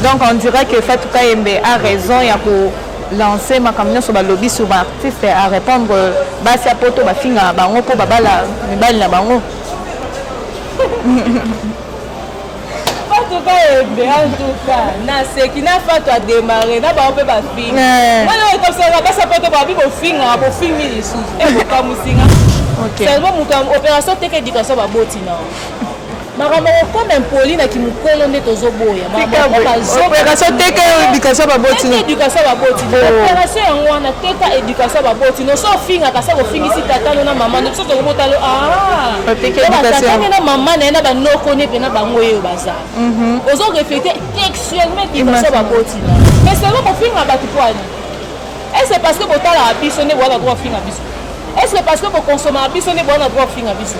Donc on dirait que Fatou Kayembe a raison, il y a pour lancer ma camion sur le lobby sur l'artiste à répondre basi à poto ba finga bango po babala mibali na bango. Fatou Kayembe en tout cas na ce qui n'a pas toi démarrer na ba on peut ba finga. Moi là comme ça basi à poto ba bi bo finga bo fingi ici. Et bo kamusinga. OK. Seulement mon opération teke éducation ba botina. Makambo comme impoli na kimukolo nde tozoboya opération teka éducation baboti éducation baboti opération yango wana teka éducation baboti no so finga kasa ko fingisi tata no na mama no so to botalo teka éducation na mama na banoko ne pena bango yo baza ozo refléter textuellement éducation baboti mais c'est ko finga batu kwani est-ce parce que botala biso ne bona droit finga biso est-ce parce que bo consommer biso ne bona droit finga biso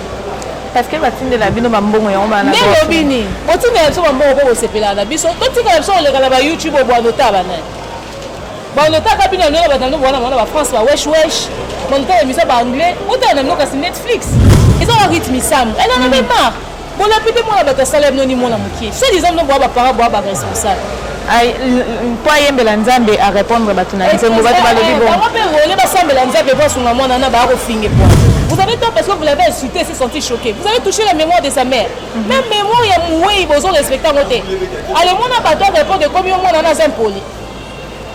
parce que batinde la bino bambongo ya ngoma na lobini botinde ya so bambongo ko sepela na biso totika ya so le kala ba YouTube bo anota bana ba anota ka bino no ba tando bona ba France ba wesh monta ya misa ba anglais ota na mnoka si Netflix ils ont un rythme sam elle en a même marre bon la pite moi ba ta salaire no ni mona mukie c'est des hommes no ba para ba responsable ay po yembela nzambe à répondre batuna nzengo ba ba lobi bon ba pe role ba sambela nzambe po sunga mona na ba ko finge po. Vous avez tort parce que vous l'avez insulté, s'est senti choqué. Vous avez touché la mémoire de sa mère. Même mémoire, il y a moué, ils vous ont respecté à côté. Alors, mon abattoir répond que comme on a un poli.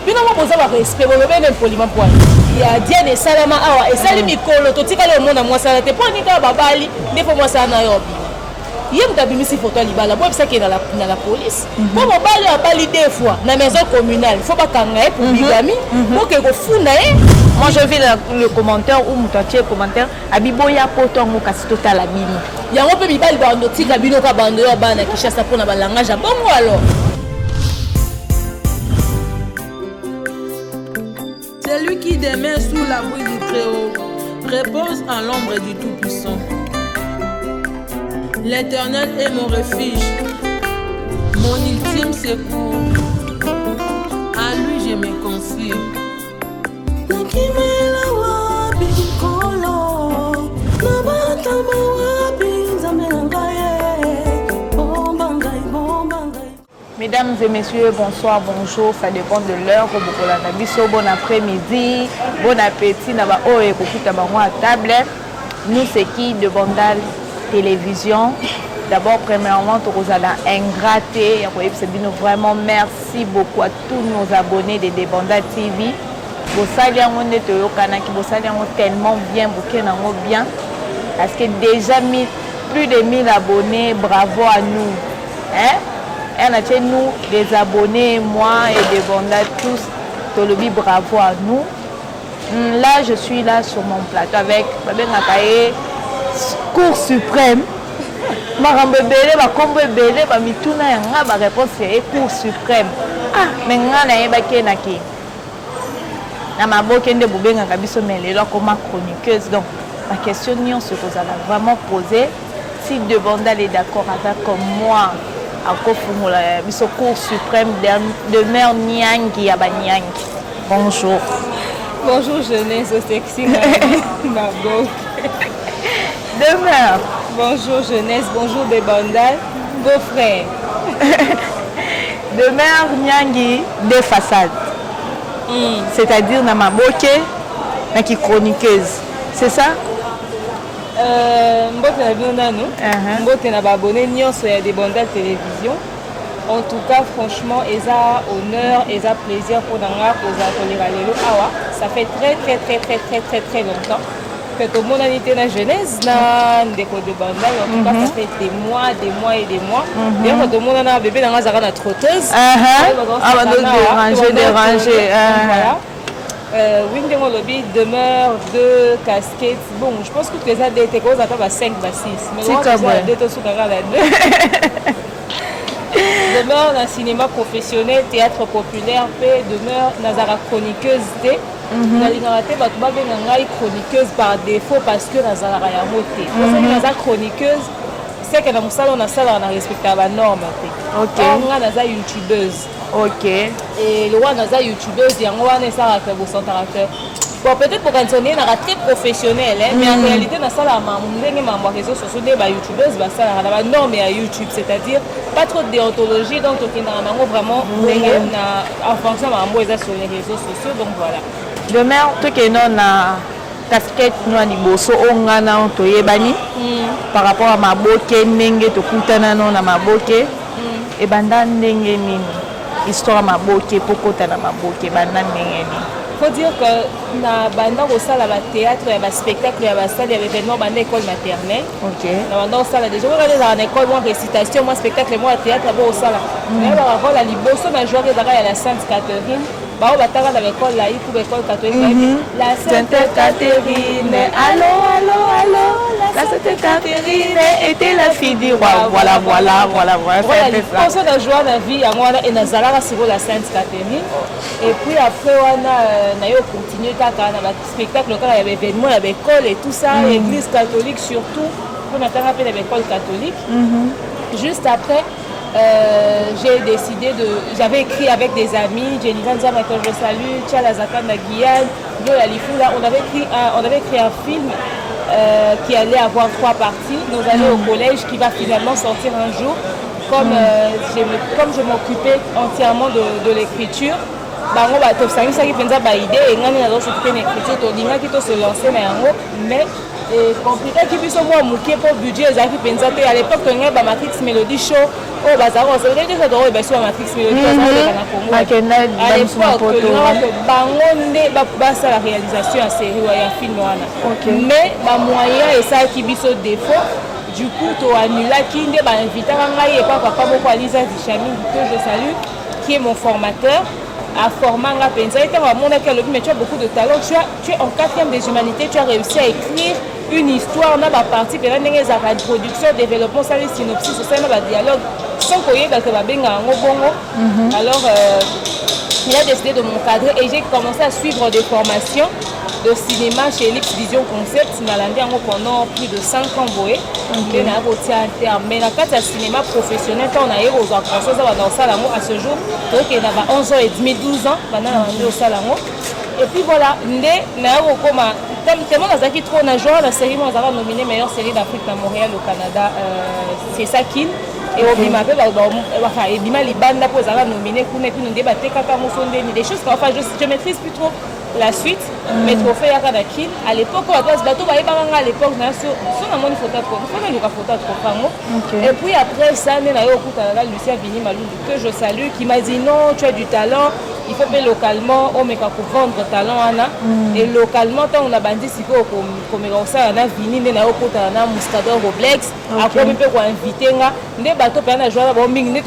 Puis, nous avons besoin de respect, vous avez un poli. Il y a Diane et Salama Awa. Et Salim Mikolo, tout le monde a moi, ça n'a pas ni qu'à Babali, des fois moi, ça n'a pas. Il y a une photo à Libala, moi, ça qui est dans la police. Moi, mon bali a bali deux fois dans la maison communale. Il ne faut pas qu'on ait pour bigami, pour que vous founaye. Moi, je vis le commentaire ou le commentaire. Abiboya poto ngo kasi total abino. Yango pe bibali ba ndotika bino ka bando ya bana ki chassa pona ba langage bongo alors. Celui qui demeure sous l'abri du Très-Haut repose en l'ombre du Tout-Puissant. L'Éternel est mon refuge, mon ultime secours. À lui je me confie. Mesdames et messieurs, bonsoir, bonjour, ça dépend de l'heure. Bon après-midi, bon appétit, à table. Nous, c'est qui de Bandal Télévision. D'abord, premièrement, nous allons ingrater. Vraiment, merci beaucoup à tous nos abonnés de Bandal TV. Vous savez, tellement bien, bien. Parce que déjà, plus de 1000 abonnés, bravo à nous. Hein? Et nous, des abonnés, moi et des Bandal, tous, Tolobi, bravo à nous. Là, je suis là sur mon plateau avec Babé Nakaye, Cour suprême. Marambebele, Bakombe Bele, Bamituna, Yanga, ma réponse est Cour suprême. Ah, mais Naki. Ma bokende Boubenga Kabiso Melelo comme chroniqueuse. Donc, ma question ce que vous allez vraiment poser, si De Bandal est d'accord avec comme moi, à Kofumula, Biso Cour suprême demeure Nyangi Abanyang. Bonjour. Bonjour jeunesse au sexy Margot. Demeure. Bonjour jeunesse, bonjour De Bandal, beau-frère. Demeure Nyangi des façades. C'est-à-dire Namaboke, qui chroniqueuse. C'est ça? Mbote na bino nano. Mbote na babone nyonso ya De Bandal Télévision. En tout cas, franchement, eza honneur, eza plaisir pour nanga koza tolera lelo awa. Ça fait très longtemps que tout le monde a été dans la jeunesse na ndeko De Bandal. En tout cas, ça fait des mois et des mois. D'ailleurs, tout le monde a un bébé dans la trotteuse. Déranger. Voilà. Windemo Lobby demeure 2 casquettes. Bon, je pense que les adeptes ont 5 à 6. Mais moi, je demeure dans le cinéma professionnel, théâtre populaire, demeure dans la chroniqueuse. Chroniqueuse par défaut parce que dans la moté. Dans la chroniqueuse, c'est que dans le salon, on a respecté la norme. Ok. On a une youtubeuse. Ok. Et le roi Naza youtubeuse, il y a un caractère. Bon, peut-être pour continuer, on a très professionnel, mais en réalité, on a ça là, on a réseaux sociaux, des youtubeuses, ça là, non, mais à YouTube, c'est-à-dire pas trop de déontologie, donc on a vraiment en fonction de sur les réseaux sociaux, donc voilà. Demain, tout qui est non na casquette noa liboso ongana toyebani par rapport à maboke ndenge tokutana no na maboke et banda ndenge nini histoire maboke pokota na maboke banda ndenge nini. Faut dire que na banda au sala ba théâtre ya ba spectacle ya ba salle ya événement banda école maternelle. OK. Na banda au sala déjà on est dans école moi récitation moi spectacle moi théâtre ba au sala. Mais ba rôle à liboso na jouer dans la Sainte Catherine. Bah on va t'avoir dans l'école là, pour l'école catholique. La Sainte Catherine, allô, la Sainte Catherine était la fille du roi. Voilà. Voilà, c'est la joie de la vie à moi et Nazara sur la Sainte Catherine. Et puis après on a continué à faire un spectacle quand il y avait événement, il y avait école et tout ça, l'église catholique surtout. On a fait l'école catholique. Juste après. J'ai décidé j'avais écrit avec des amis, Jenny Van Zama que je salue, Tchala Zakan de Guyane, Joe Alifoula, on avait écrit un film qui allait avoir 3 parties. Nous allions au collège qui va finalement sortir un jour. Comme je m'occupais entièrement de l'écriture, on va te faire ça qui fait une idée et on a s'occuper de l'écriture, on se lancer mais compliqué qui puisse avoir mouqué pour budget à l'époque on a Matrix Melody Show au bazar on s'est dit ça doit être sur Matrix Melody à l'époque on a la réalisation en série ou un film mais moyen et ça qui biso défaut du coup tu annules qui n'est pas invité à papa beaucoup Lisa Dichami que je salue qui est mon formateur à former un pensa et mais tu as beaucoup de talent, tu es en 4e des humanités, tu as réussi à écrire une histoire, on a partie de la production, développement, ça les synopsis, ça le dialogue, sans qu'on y ait alors il a décidé de m'encadrer et j'ai commencé à suivre des formations de cinéma chez Elix Vision Concept pendant plus de 5 ans. Mais dans le cinéma professionnel, on a eu aux enfants dans Salamo à ce jour, donc il y a 11 ans et demi, 12 ans, au Salamo. Et puis voilà, tellement dans qui trop on a joué la série, on a nominé meilleure série d'Afrique à Montréal au Canada, c'est ça qui. Et au Bima, et Bima Libanda pour avoir nominé, des choses qu'enfin je maîtrise plus trop la suite, mes trophées à l'époque, à l'époque, et puis après ça, Lucia Vini Malou, que je salue, qui m'a dit non, tu as du talent, il faut payer localement, on pour vendre talent, et localement, on a bandit si comme ça, on a Vini, on a Mouscador Roblex, après on peut inviter, des bateaux, on a joué à Bombing,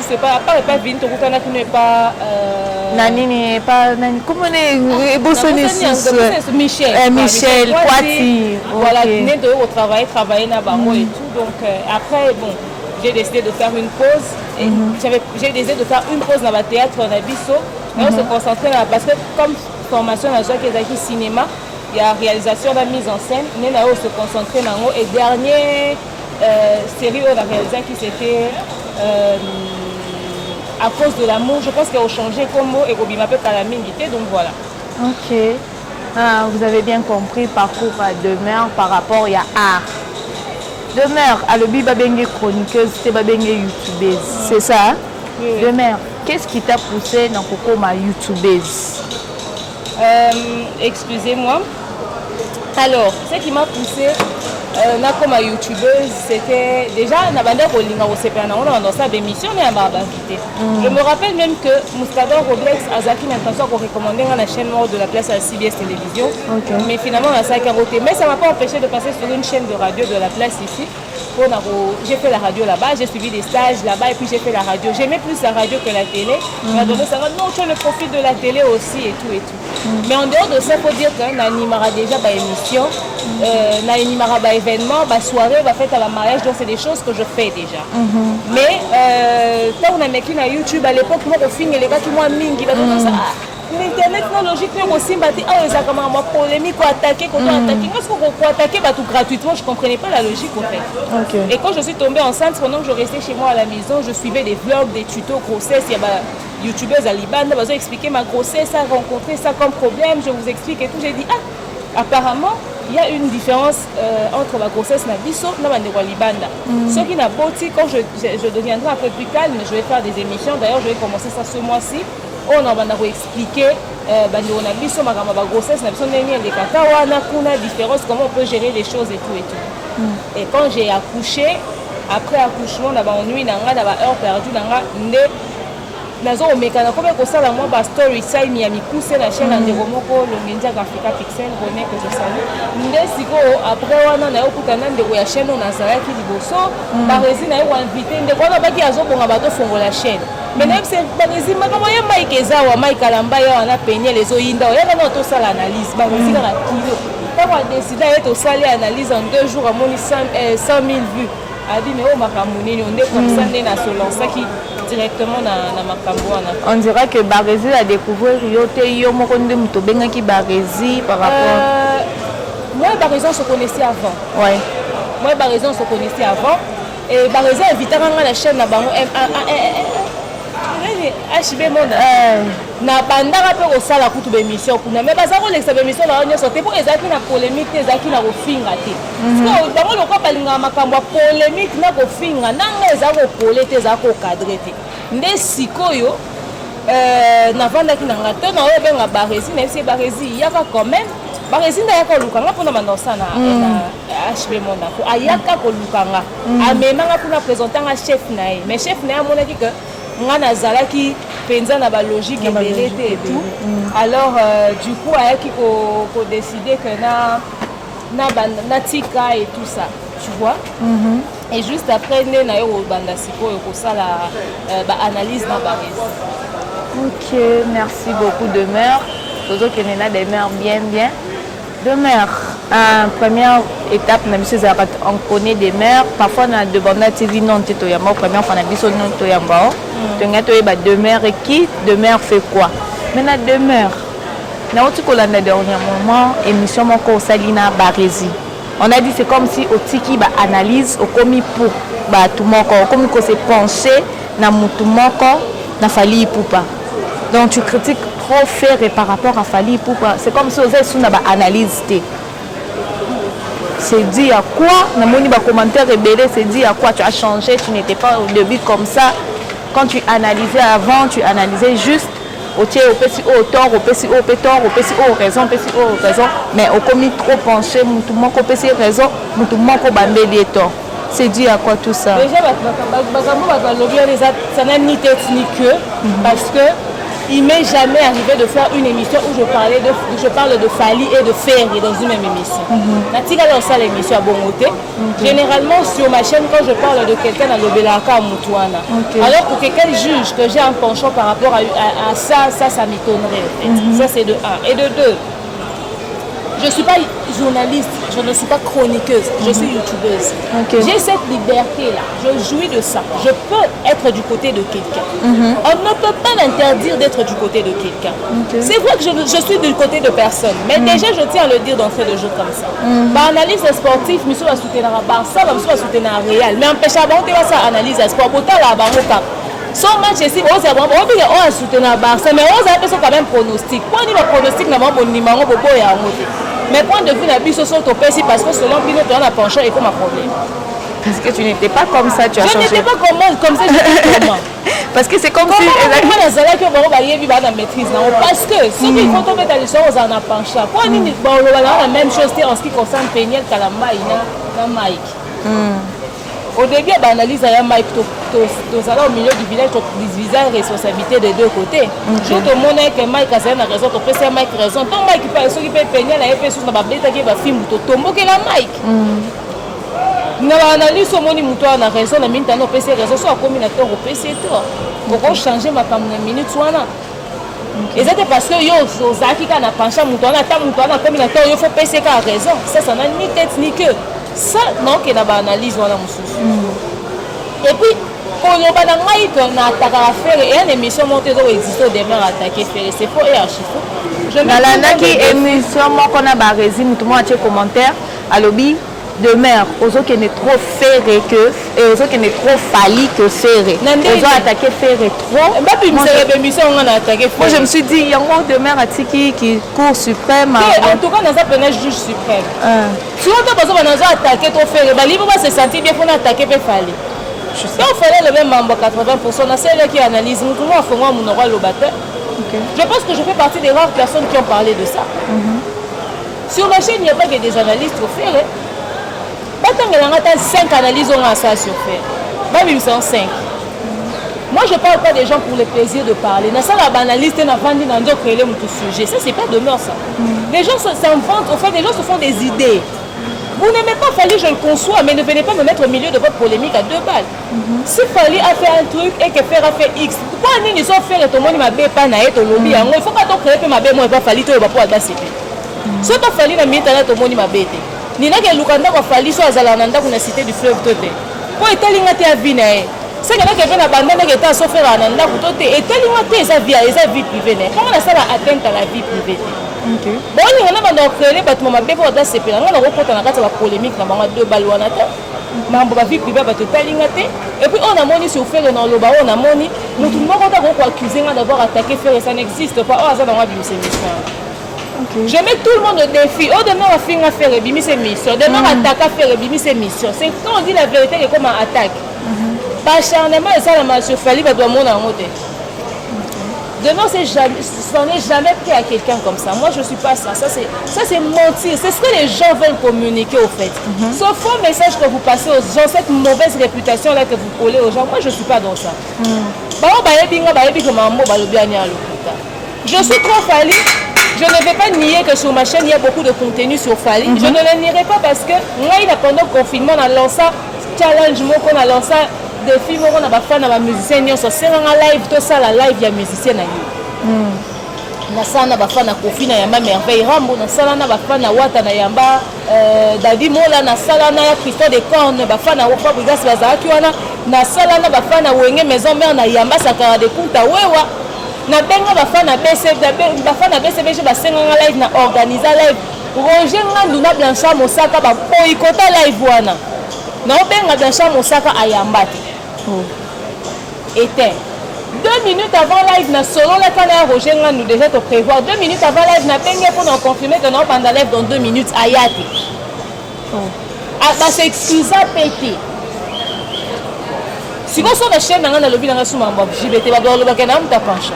c'est pas Vini, tu n'es pas. Nani pas Nani comment est Michel Poiti voilà né de au travailler na bango et tout donc après bon j'ai décidé de faire une pause et j'ai décidé de faire une pause dans le théâtre na biso et on se concentrer là parce que comme formation na joie qui cinéma il y a réalisation la mise en scène né là on se concentrer là et dernière série on a réalisé qui c'était à cause de l'amour, je pense qu'elle a changé comme mot et qu'on m'a fait à la minité, donc voilà. Ok. Vous avez bien compris parcours à Demeure par rapport à art. Demeure, à l'obi babenge chroniqueuse, c'est babenge youtubeuse, c'est ça? Oui. Demeure, qu'est-ce qui t'a poussé dans Coco ma youtubeuse? Excusez-moi. Alors, ce qui m'a poussé comme youtubeuse, c'était déjà on a ça d'émission mais je me rappelle même que Mouscador Roblex a une intention de recommander la chaîne mort de la place à CBS Télévision, mais finalement on a ça caroté. Mais ça ne m'a pas empêché de passer sur une chaîne de radio de la place ici. J'ai fait la radio là-bas, j'ai suivi des stages là-bas et puis j'ai fait la radio. J'aimais plus la radio que la télé. On m'a donné ça, non, tu as le profil de la télé aussi et tout et tout. Mais en dehors de ça, il faut dire qu'on animera déjà par émission, on animera par événement, par soirée, par fête à la mariage, donc c'est des choses que je fais déjà. Mais quand on a mis à YouTube à l'époque, moi au film, les gars qui m'ont mis, qui va donner ça. L'internet technologique même aussi m'a dit ah ça comment moi polémique ou attaquer quand on attaquer parce qu'on peut attaquer tout gratuitement je comprenais pas la logique en fait. Et quand je suis tombée enceinte pendant que je restais chez moi à la maison je suivais des vlogs des tutos grossesse il y a youtubeuse à Liban ils ont expliqué ma grossesse à rencontrer ça comme problème je vous explique et tout j'ai dit ah apparemment il y a une différence entre la grossesse et la biso et la libanda. Ce qui n'a pas dit, quand je deviendrai un peu plus calme, je vais faire des émissions. D'ailleurs, je vais commencer ça ce mois-ci. On va expliquer la grossesse, la différence, comment on peut gérer les choses et tout et tout. Et quand j'ai accouché, après accouchement, on a ennui, on a heure perdue, nazo omekana comme ça la moi ba story time ya mikuse na chaîne ndeko moko longenja Africa Pixel bonne que je salue nde siko après wana na okutana ndeko ya chaîne on azalaki liboso ba résine na invité ndeko wana baki azobonga bato fongola chaîne mais même c'est ba résine makama ya Mike ezawa Mike alamba ya wana peigner les oyinda ya kana to sala analyse ba résine na kilo quand on décide à être sali analyse en 2 jours à moni 100 000 vues a dit mais oh makamuni on est comme ça né na se lancer qui directement dans ma camboana. On dirait que Barési a découvert yo mokonde muto bengaki Barési par rapport. Moi Barési on se connaissait avant. Ouais. Moi Barési on se connaissait avant et Barési a invité à la chaîne na bango HB Monde. Na bandaka pe ko sala kutu be émission kuna mais bazako l'exa be émission na nyoso te po ezaki na polémique te ezaki na kofinga te. Parce que bango lokwa balinga makambo polémique na kofinga nanga ezako pole te ezako cadrer te. Nde sikoyo na vandaki na ngata na oyo benga Barési na ese Barési yaka quand même Barési na yaka lukanga pona mandosa na HB Monde ko ayaka ko lukanga amemanga pona présenter un chef nae mais chef nae amonaki que ngana zalaki penza na ba logique et belete et tout alors du coup ayaki ko décider que na tika et tout ça tu vois et juste après né na yo banda siko ko sala ba analyse na Barési. OK, merci beaucoup de mère. Toujours que nena des mères bien de mère. Première étape, on connaît des mères. Parfois, on a demandé à TV non, première fois, on a dit son nom, on a deux mères et qui de mère fait quoi? Maintenant, deux mères. Dans le dernier moment, émission mon Salina Barési. On a dit c'est comme si au tiki analyse au commis pour tout mon corps, comme qu'on s'est penché dans tout mon corps, dans Fali Poupa. Donc tu critiques trop faire par rapport à Fali Poupa. C'est comme si on faisait une analyse. C'est dit à quoi, dans mon commentaire rebelle, c'est dit à quoi tu as changé, tu n'étais pas au début comme ça. Quand tu analysais avant, tu analysais juste au tiers, au PC, au tort, au PC, au pétard, au PC, au raison, PC, au raison. Mais au commis trop penché, tout le monde au PC raison, tout le monde au bambé des torts. C'est dit à quoi tout ça? Déjà, ça n'a ni tête ni queue, parce que il m'est jamais arrivé de faire une émission où je parle de Fali et de Ferry dans une même émission. Natika dans ça l'émission à Bongoté. Généralement sur ma chaîne quand je parle de quelqu'un à l'Obelaka à Moutouana. Alors que quelqu'un juge que j'ai un penchant par rapport à ça m'étonnerait. Ça c'est de 1. Et de 2. Je ne suis pas journaliste, je ne suis pas chroniqueuse, je suis youtubeuse. J'ai cette liberté-là, je jouis de ça. Je peux être du côté de quelqu'un. On ne peut pas m'interdire d'être du côté de quelqu'un. C'est vrai que je suis du côté de personne, mais déjà je tiens à le dire d'entrée de jeu comme ça. Analyse sportive, je suis soutenir à Barça, je suis soutenir à Real. Mais empêche à ça analyse sport, pourtant là, son match ici, on a soutenu à Barça, mais on a quand même pronostic. Quand on a pronostic, on a un numéro pour mais point de vue la bise sur ton PC parce que selon Pino tu as un penchant et comme un problème. Parce que tu n'étais pas comme ça, tu as changé. Je n'étais pas comme ça, j'étais comment? Parce que c'est comme si parce que si il faut tomber dans les choses on a penchant. Quand on a la même chose en ce qui concerne Péniel Kalamba et Mike. Au début, on analyse à Mike, au milieu du village, tu divises la responsabilité des deux côtés. Je te montre que Mike a raison, tu peux Mike raison. Tant Mike peut s'occuper de Péniel, il peut s'occuper de film, tu tombes que la Mike. Nous analysons au monde, tu as raison, la minute, tu as raison, soit comme une acteur au PC, pourquoi changer ma femme une minute, soit là. Et c'est parce que yo Zaki qui a penché Moutouana, comme une acteur, il faut PC qui a raison. Ça n'a ni tête ni queue. Ça, non, qu'il y a une analyse. Et puis, quand on a attaqué et une émission montée dans l'existence des mères attaquées, c'est faux et archi faux. Dans la émission, qu'on a Barési, tout le monde a des commentaires. À l'obby, de mère ozo qui n'est trop ferré que et ozo qui n'est trop falli que ferré ozo attaquer ferré trop moi je me suis dit yango de mère atiki qui cour suprême en tout cas dans un plein juge suprême si on doit pas nous attaquer trop ferré bah libre va se sentir bien pour attaquer peu falli donc fallait le même membre 80% na celle qui analyse nous tout le monde fait moi mon roi le batteur je pense que je fais partie des rares personnes qui ont parlé de ça sur la chaîne il n'y a pas que des analystes trop ferrés. Il y a 5 analyses on a ça sur faire. Même 5. Moi je ne parle pas des gens pour le plaisir de parler. Dans ça la banaliste n'a pas dit dans d'autres sujet. Ça c'est pas de mœurs ça. Les gens s'inventent, en fait les gens se font des idées. Vous n'aimez pas Fally, je le conçois, mais ne venez pas me mettre au milieu de votre polémique à 2 balles. Si Fally a fait un truc et que Fer a fait X, pourquoi ils sont fait et tout le monde m'a pas naïe au lobby. Il faut pas créer ma bête moi pas Fally toi pas pour CP. Si tu Fally na minute là tout le monde m'a bête. Nina ke lukanda ko Fally so azala nanda kuna cité du fleuve toté po etalinga te avina e c'est que na ke na bandana ke ta so faire nanda ko toté etalinga te eza vie privée ne comment na sala atteinte à la vie privée OK bon ni na bando créer batmo mabe ko da sepela ngana ko kota na kata ba polémique na bango 2 balles wana ta mambo ba vie privée ba totalinga te et puis on a moni sur faire dans le bas on a moni mutu moko ta ko accuser d'avoir attaqué faire ça n'existe pas oh ça dans ma vie c'est mission. Okay. Je mets tout le monde au défi. Oh, demain, on finit à faire bimi ses missions. Demain, on attaque à faire bimi ses missions. C'est quand on dit la vérité, c'est comme on attaque. Pas acharnement, et ça, la marche Fally va doit monter en haut. Demain, ça n'est jamais pris à quelqu'un comme ça. Moi, je ne suis pas ça. Ça, c'est mentir. C'est ce que les gens veulent communiquer, au fait. Ce faux message que vous passez aux gens, cette mauvaise réputation-là que vous collez aux gens, moi, je ne suis pas dans ça. Je suis trop Fally. Je ne vais pas nier que sur ma chaîne, il y a beaucoup de contenu sur Fally. Je ne le nierai pas parce que moi, pendant le confinement, on a lancé challenge, on a lancé défi, on a fait des musiciens, on a fait un live, tout ça, la live, il y a musiciens. On a fait un Kofi, on a fait merveille Rambo, on a fait un Wata, on a fait David Mola, on a fait un Christophe de Corne, on a fait un Wofa Brigas Bazaki, on a fait un Wenge Maison, on a fait un Sakara de Kunta Wewa. Na benga bafana BCB je basenga live na organiser live Roger Ngandu na Blanchard Mosaka ba boycota live wana na benga Blanchard Mosaka ayambati était 2 minutes avant live na solo la kana Roger Ngandu déjà te prévoir 2 minutes avant live na benga pour nous confirmer que non pendant live dans 2 minutes ayati ba s'excuser pété si vous sur la chaîne na lobby na suma mbo JBT ba lo ba kana mta pancha.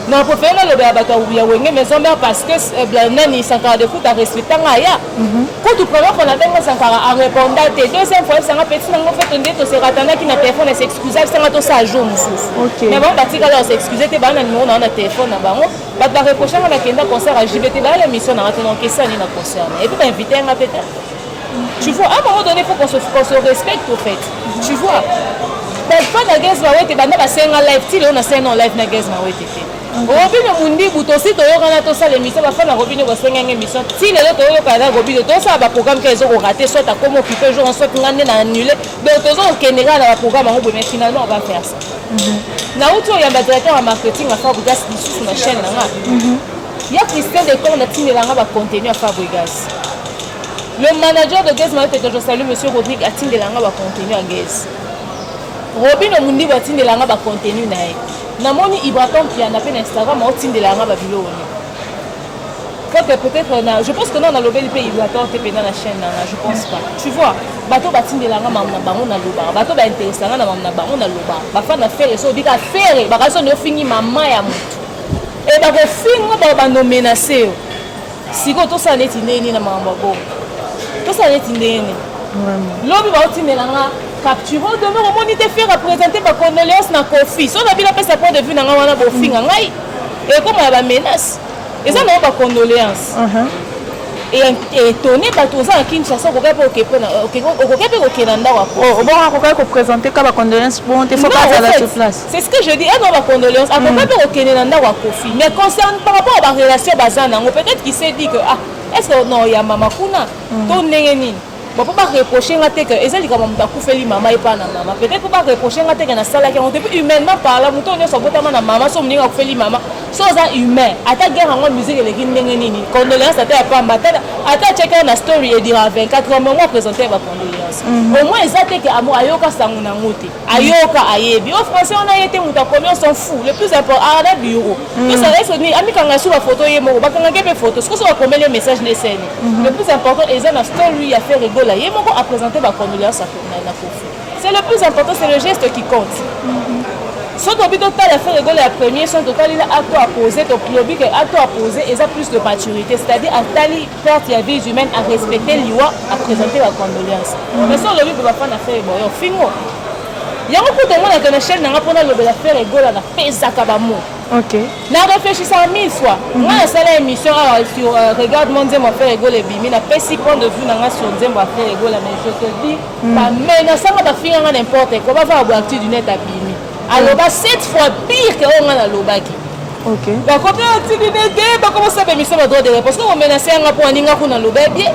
Non, pour faire le bateau ou bien mais parce que Blanani Sankara de foot a respecté Ngaya. Quand tu prends qu'on a fait Sankara à répondre à tes deuxième fois, ça m'a petit n'en fait un détour, c'est Ratana qui n'a téléphone et s'excuser, ça m'a tout ça à jour. Mais bon, Bati alors s'excuser, t'es banane, on a un téléphone à Bango. Bah, la reprocher à la Kenda concert à JBT, là, la mission a raté dans que ça, il n'a concert. Et puis, inviter un peut-être. Tu vois, à un moment donné, il faut qu'on se respecte au fait. Tu vois. Ben, pas de guest, ouais, t'es banane, c'est un live, tu l'as, on a c'est un live, na guest, ouais, t'es. Robino Mundi butosi toyokana to ça l'émission ba fa na Robino ba senga émission si les autres toyokana Robino to ça ba programme qu'ils ont raté soit à comme occuper jour en soit ngane na annulé mais tozo kenega na programme ngo mais finalement on va faire ça na uto ya directeur en marketing à Fabrigas sur la chaîne là il y a Christian de Corne na tinela nga ba contenu à Fabrigas le manager de Gaz Mayotte que je salue monsieur Rodrigue a tinela nga ba contenu à Gaz Robino Mundi ba tinela nga ba contenu na namoni Ibraton qui a na peine Instagram au tindela nga ba bilo peut-être je pense que non on a lobé le pays Ibraton te pena na chaîne là je pense pas tu vois bato ba tindela nga mamna bango na loba bato ba intéressant na mamna bango na loba ba fa na faire so bika faire ba raso no fingi mama ya mutu et ba ko finga ba no menacer siko to sa neti neni na mama bo to sa neti neni lobi ba tindela nga capturé demain on monite faire représenter ma condoléance na Kofi so na bila pesa point de vue na nga wana bo finga ngai et comme ya ba menace et ça non pas condoléance et étonné ba to za Kinshasa ko ka pe ko na ndawa oh bon ko présenter ka ba condoléance bon te faut pas à la place c'est ce que je dis non ba condoléance a ko ka pe ko na ndawa Kofi mais concerne par rapport à la relation bazana peut-être qu'il s'est dit que ah est-ce que non ya mama kuna to nengeni bon pour pas reprocher nga teke ezali comme muta kufeli mama et pas na mama peut-être pour pas reprocher nga teke na sala ki on peut humainement parler muto nyo so botama na mama so mninga kufeli mama so oza humain ata guerre yango musique eleki ndenge nini condoléance ata ya pamba ata cheke na story edira 24 heures mais moi présenter ba condoléance au moins eza te ke amo ayoka sango nango te ayoka ayebi au français on a été muta combien on s'en fout le plus important à bureau mais ça reste ni amikanga sur la photo ye moko bakanga ke photo ce que ça va combien les messages les scènes le plus important eza na story ya faire rigoler ye moko a présenter ba condoléance na Kofi c'est le plus important c'est le geste qui compte. Son total à faire rigoler la première, son total il a acte à poser, ton club que acte à poser, et ça plus de maturité, c'est-à-dire à tali perte la vie humaine à respecter l'IWA, à présenter la condoléance. Mais ça le but de la fin à faire rigoler, fingo. Il y a beaucoup de monde dans la chaîne, n'a pas le la faire rigoler, la pesa kabamo. Ok. N'a réfléchi ça 1000 fois. Moi la seule émission sur regarde mon Dieu m'a fait rigoler bimi, na pesi point de vue n'a sur Dieu m'a fait rigoler, mais je te dis, pas mais na ça va finir n'importe quoi, va avoir actu du net à bimi. Alors, 7 fois pire que on a à l'obaki. Ok. Donc, quand on a dit que comment ça fait mission droit de réponse, nous on menace un rapport à Ningaku dans l'obaki.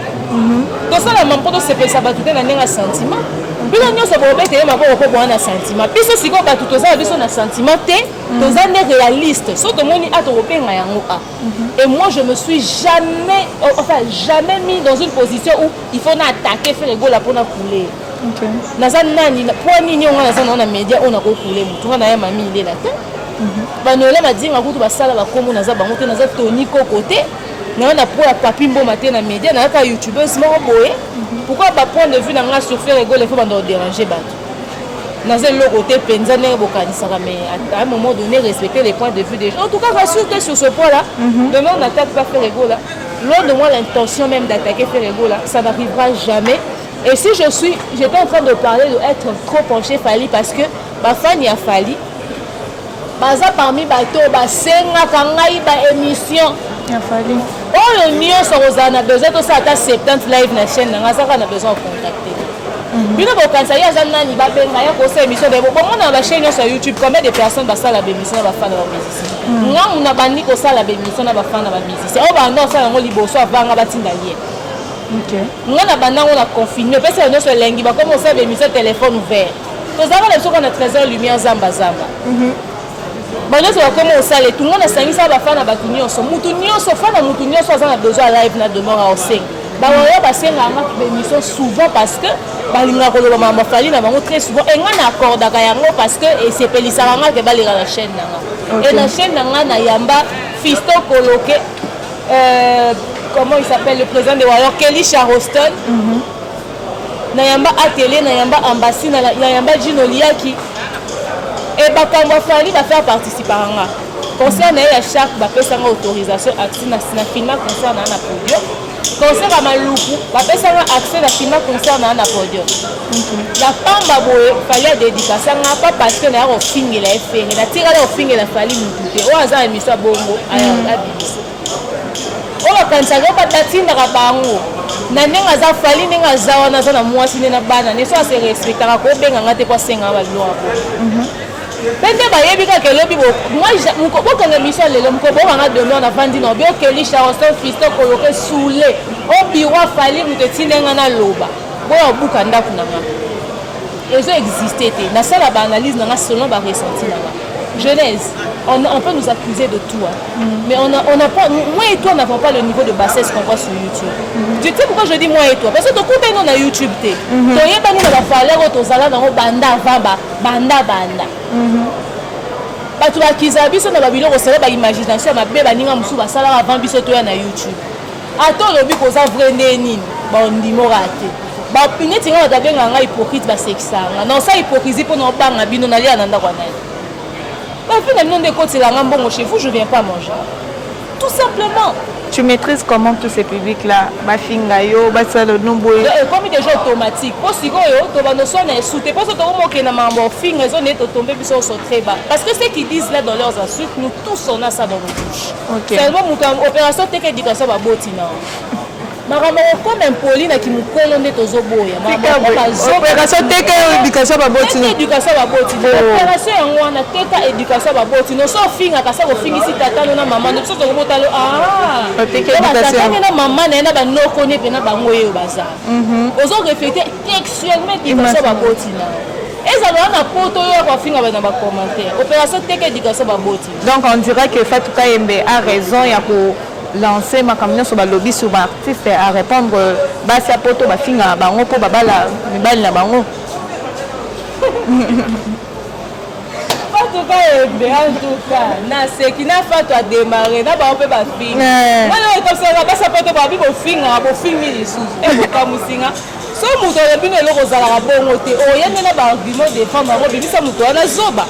Donc, ça, la maman peut se faire ça, tout est dans un sentiment. Puis, nous sommes au bête et ma voix au un sentiment. Puis, ce qui est tout ça, un sentiment, tous un réaliste. Sauf que moi, et moi, je me suis jamais mis dans une position où il faut attaquer, faire les goals pour la couler. Ok. Naza nani pour nini on a ça dans les médias on a recoulé mutu on a mami il est là ba nola ma dinga kutu ba sala ba komo naza bango te naza toni ko côté na na pour la papi mbo matin na médias na ka youtubeuse mo boye pourquoi ba point de vue na nga sur faire rigoler faut ba déranger ba naza le côté penza ne bokanisa mais à un moment donné respecter les points de vue des gens en tout cas rassurez sur ce point là demain on n'attaque pas faire rigoler loin de moi l'intention même d'attaquer faire rigoler ça n'arrivera jamais. Et si j'étais en train de parler d'être trop penché Fali parce que ma fan y a Fali, baza parmi bateau, basenga kangai ba émission. Y a Fali. Oh le mien ça on a besoin de ça à 70 live na chaîne, on a besoin de contacter. Bino ba kansa ya zanna ni ba benga ya ko sa émission de bon on a la chaîne sur YouTube combien de personnes ba sala ba émission ba fan ba musicien. Nga on a bandi ko sala ba émission na ba fan ba musicien. O ba ndo sala ngo liboso avanga batinda lié. Ok. On a confiné, parce que nous sommes lengi, bah comme on sait, le téléphone ouvert. Nous avons les choses qu'on a 13 heures lumière zamba zamba. Bah nous sommes comme on sait, tout le monde a 5 ça va faire na batunion, so mutunio, so fa na mutunio, so ça a besoin live na demeure au 5. Bah on a passé na émission souvent parce que bah l'inga kolo mama fali na bango très souvent et on accorde à yango parce que et c'est pelisaranga que ba lira la chaîne nanga. Et la chaîne nanga na yamba fisto coloqué comment il s'appelle le président de Wayor Kelly Charleston Nayamba Atelier Nayamba Ambassy Nayamba Jinoliaki et Bakamba Fali va faire participer à nga concert na ya chaque ba pesa nga autorisation accès na filma concert na podium concert à Maluku ba pesa nga accès na filma concert na podium la pamba boye fallait dédicacer nga pas parce que na fingi la fenge na tira la fingi la fali mututé o aza émission bongo aya abisi ola kanisa ba tatinda ka bango na nenga za fali nenga za wana za na mwasi na bana ne so se respectera ko benga ngate kwa senga ba lo ako pende ba yebi ka ke lobi bo moi muko bo kana mission lelo muko bo nga demain na vandi no bio Kelly Charleston fisto koloke soule o biwa fali mutetinenga na loba bo obuka ndaku na nga ezo exister te na sala ba analyse na nga selon ba ressenti na nga Genèse, on peut nous accuser de tout, hein. Mais on a pas, moi et toi n'avons pas le niveau de bassesse qu'on voit sur YouTube. Tu sais pourquoi je dis moi et toi? Parce que tu coupes nous na YouTube te. Tu y pas nous na falloir auto sala dans banda vamba, banda. Ba tu akiza biso na babilo ko sala ba imagination ba be ba ninga musu ba sala avant biso to na YouTube. Attends le bi ko za vrai nini, ba ndimo raté. Ba pineti nga ba benga nga hypocrite ba sexanga. Non ça hypocrisie pour no banga bino na lia na ndakwa na. Finalement, chez vous, je ne viens pas manger. Tout simplement. Tu maîtrises comment tous ces publics-là? Bafingayo, Basalo Numbo. Comme des gens automatiques. Parce que parce que ceux qui disent là dans leurs insultes, nous tous on a ça dans nos bouches. Seulement, opération éducation à Botina. Comme un Pauline qui nous colonne aux oboya. Opération éducation à Botina. Éducation à Botina. Opération on a teka éducation à Botina. Nous sommes fins à casa au fin ici tata na maman. Nous sommes au talo ah. Éducation na maman na ba no connaît na ba ngoye baza. Ozo refléter textuellement éducation à Botina. ezala na poto oyo akofinga bana bacommentaire opération teke éducation baboti. Donc on dirait que Fatou Kayembe a raison ya ko lancer makambo nyonso balobi sur baartiste à répondre basi ya poto bafinga bango mpo babala mibali na bango. En tout cas, na seki na Fatou a démarré na bango mpe bafinga wana comme ça basi ya poto babi bofingi lisusu ebokamusinga so moto olobi no eloko ozalaka bongo te oyende na baargument défendre yango bimisa moto wana zoba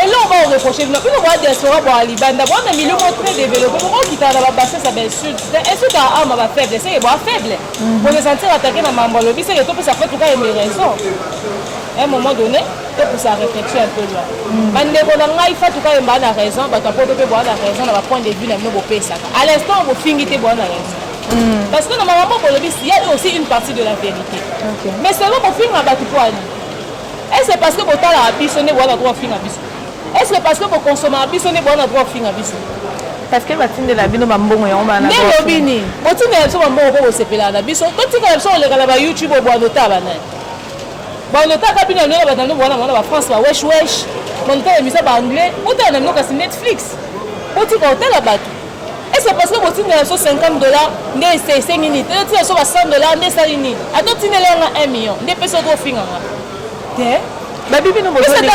eloko baoreproche bino bino boa diaspora boa libanda boa na milieu mo très développé bokokitaka na babassesa bainsulte insulte ya arme bafaible seke boa faible bonesentir atake na mambo alobi seke topesa Fatou Kayembe raison à un moment donné topesa réflexion un peu loin bandeko na ngai Fatou Kayembe ana raison bato apoto mpe boa na raison na bapoint de vue na bino bopesaka à l'instant bofingi te boa na raison. Parce que normalement, il y a aussi une partie de la vérité. Okay. Mais c'est là qu'on filme à Batouani. Est-ce que parce que vous avez la bise, on est bon à droit film à bise? Est-ce que parce que vous consommez la bise, on est bon à droit film à bise? Parce que vous avez la bise, on est bon à droit film. Mais le bini, vous avez la bise, on est bon à droit la bise. Quand tu as la bise, YouTube, on est bon à droit la bise. Bon, on est bon à France, wesh wesh. On est bon à anglais. On est bon à Netflix. On est bon à la bise. Et c'est parce que vous avez $50, c'est 5 minutes. Vous avez $100, c'est 5 minutes. Attends, tu as $1 million. Vous avez $1 million. Babi bino bozo ni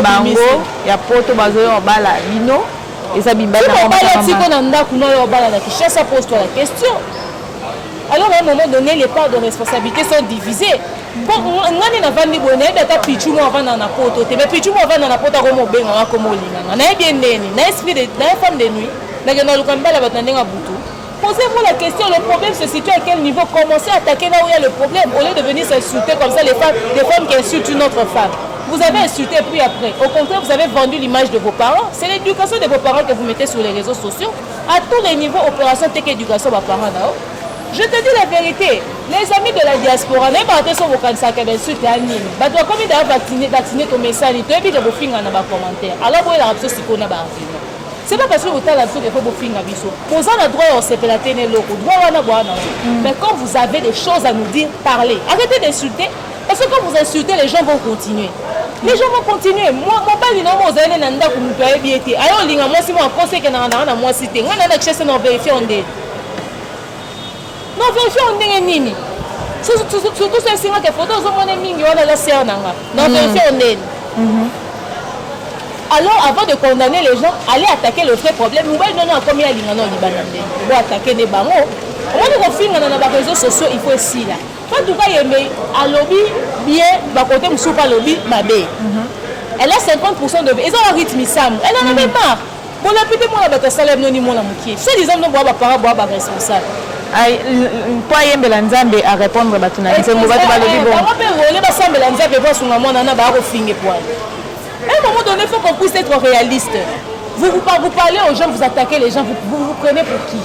bango ya poto bazo yo bala bino eza bimbala na mama tiko na ndaku no yo bala na Kinshasa pose toi la question. Alors à un moment donné les parts de responsabilité sont divisées. Bon ngani na vandi bone beta pichu mo avana na poto te mais pichu mo avana na poto ko mo benga ko mo linga na bien neni na esprit de na femme de nuit. Posez-vous la question, le problème se situe à quel niveau? Commencez à attaquer là où il y a le problème, au lieu de venir s'insulter comme ça les femmes qui insultent une autre femme. Vous avez insulté puis après. Au contraire, vous avez vendu l'image de vos parents. C'est l'éducation de vos parents que vous mettez sur les réseaux sociaux. À tous les niveaux, opération tech éducation de vos parents. Je te dis la vérité, les amis de la diaspora, n'est pas sur vos cancer qui insultent à Nîmes. Bah toi, comme il a vacciner ton message, tu as vu de vos filles dans les commentaires. Alors, vous avez la réaction si qu'on a argument. C'est pas parce que vous avez la qu'il faut vous faire un bisou. Vous avez le droit de se faire la loco. Mais quand vous avez des choses à nous dire, parlez. Arrêtez d'insulter. Parce que quand vous insultez, les gens vont continuer. Les gens vont continuer. Moi, mon père dit non, vous allez nanda pour nous payer bien. Alors, moi, si moi, conseil que nanda na moi cité. Moi, nanda chercher non vérifier on dit. Non vérifier on dit nini. Surtout c'est signe que photo zo mona mingi wana la sœur nanga. Non vérifier on dit. Alors, avant de condamner les gens, allez attaquer le vrai problème. Vous voyez, non, combien il y a dans le Libanais. Vous attaquer des bangos. Au moment où on filme dans les réseaux sociaux, il faut aussi là. En tout cas, il y a un lobby bien, côté de soupe à lobby, ma belle. Elle a 50% de. Ils ont un rythme, elle en a même marre. Bon, la plupart de moi, la salaire non ni mon amoukier. C'est des hommes qui boivent par rapport à responsable. Toi, il y a Nzambe à répondre à Batuna. C'est mon bateau à lobby. On va faire Nzambe pour son amant, on a un finge poil. À un moment donné, il faut qu'on puisse être réaliste. Vous parlez aux gens, vous attaquez les gens, vous prenez pour qui?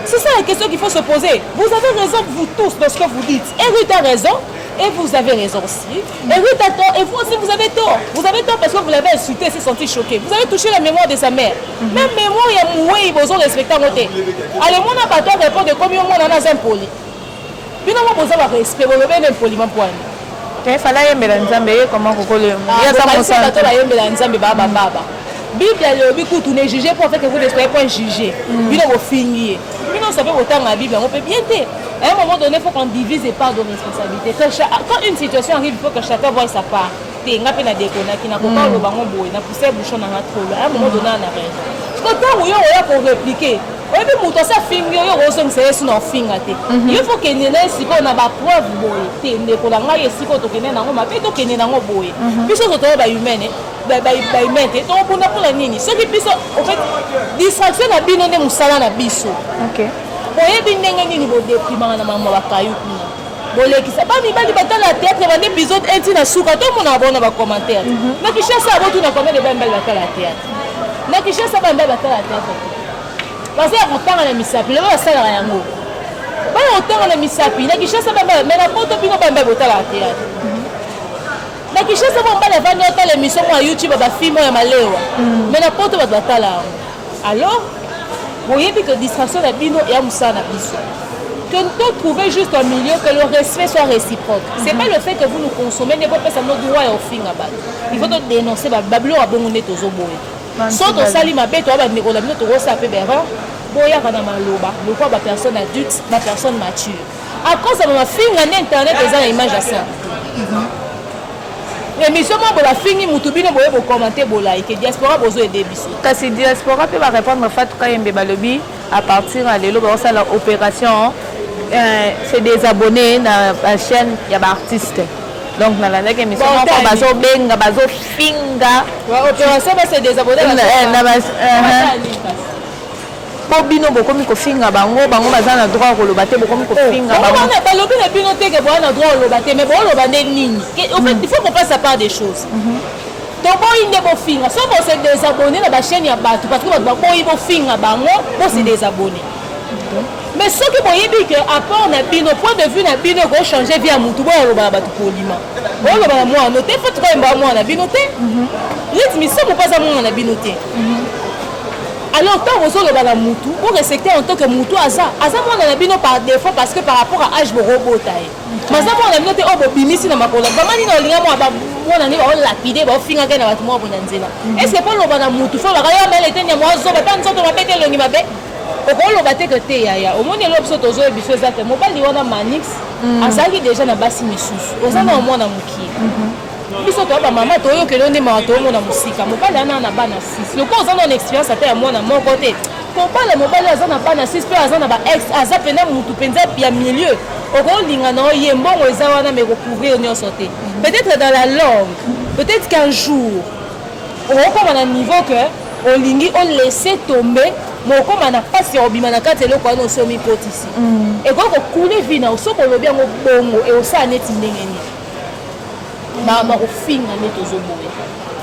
C'est ça la question qu'il faut se poser. Vous avez raison, vous tous, dans ce que vous dites. Et Ruth a raison, et vous avez raison aussi. Et Ruth a tort, et vous aussi, vous avez tort. Vous avez tort parce que vous l'avez insulté, s'est senti choqué. Vous avez touché la mémoire de sa mère. Même mémoire, il y a moué, ils vous ont respecté en côté. Allez, mon abattoir répond de combien on en a un poli. Puis non, vous avez respect, vous avez un poliment pour lui. Il fallait yembela Nzambe comment kokole ya ça mon sang to la yembela Nzambe baba Bible le biku tu ne juger pour faire que vous ne soyez pas jugé bino bo fingi bino savez autant la Bible on peut bien dire à un moment donné il faut qu'on divise les parts de responsabilité quand une situation arrive il faut que chacun voie sa part tenga pe na dekona ki na ko ba lo bango boy na pousser bouchon na trop à un moment donné on a raison parce que tant où yo pour répliquer et puis moto ça fingi yo roso c'est sur non finga te il faut que nene si ko na ba preuve boy te ndeko la ngai si ko to kene na ngo ma pe to kene na ngo boy biso to ba humaine ba humaine te to buna pour la nini ce qui biso en fait distraction na bino ne musala na biso OK boye binenge nini bo déprimant na mama ba kayu kuna bolekisa ba mibali batala théâtre ba épisode enti na suka to mona bona ba commentaire na Kinshasa abotu na combien de bambel batala théâtre na Kinshasa bambel batala théâtre parce que autant na misapi le ba sala yango ba autant na misapi na Kinshasa bambel mais na poto bino bambel batala théâtre na Kinshasa bambel va nota l'émission moi YouTube ba film ya malewa mais na poto batala alors voyez que distraction na bino ya musana biso que nous trouver juste un milieu, que le respect soit réciproque. C'est pas le fait que vous nous consommez, n'est pas ça notre droit au fin à bas. Il faut dénoncer bablo à bon honnête aux oboés. Soit au sali ma bête, on va venir au labo, tu roses à peu d'erreur. Boya kana maloba, le quoi ma personne adulte, ma personne mature. À cause de ma fille, on a internet des une image à ça. Mais si moi la fini mutubino boye bo commenter bo like diaspora bozo aider biso. Kasi diaspora peut va répondre Fatou Kayembe balobi à partir à l'élo ba ça l'opération c'est des abonnés na la chaîne ya ba artiste. Donc na la nek émission ko bazo benga bazo finga. Opération c'est des abonnés na ba bino bokomi kofinga bango baza na droit koloba te bokomi kofinga bango on a balobi na bino te ke boana droit koloba te mais bo loba nini en fait il faut qu'on fasse à part des choses donc bon il ne bo finga so bo se désabonner na ba chaîne ya bato parce que ba bo ibo finga bango bo se désabonner mais ce que boyebi que apport na bino point de vue na bino ko changer via mutu bo loba bato polima bo loba na moi noté faut que mba moi na bino te rythme so mo pas à moi na bino te. Alors, tant que vous avez la moutou, vous respectez en tant que moutou Aza. Aza, moi, on a bien par défaut parce que par rapport à âge, vous robot. Mais ça, moi, on a bien été bimisi dans ma collègue. Maman, on a bien moi, on a lapidé, on a fini avec moi, on est-ce que pour le moutou, faut la regarder, mais les ténèbres, on a pas une sorte de répéter le nimabé. Au bate que te ya au moins l'obso tozo e biso ezate mobali wana manix azaki déjà na basi misusu ozana au moins na muki biso to ba mama to yo ke londe ma to mo na musika mobali ana na bana 6 le ko ozana na expérience ata ya mwana moko te mobali azana bana 6 pe azana ba ex aza pena mutu penza ya milieu oko linga na ye mbongo eza wana me ko couvrir nyo sauter peut-être dans la langue peut-être qu'un jour on va à un niveau que on lingi on laisser tomber mais comme on a pas si obima na kati eloko wana osomi potisi et quand on coule vie na osoko lobi yango bongo et osa neti ndenge ni mama kofinga neti ozoboya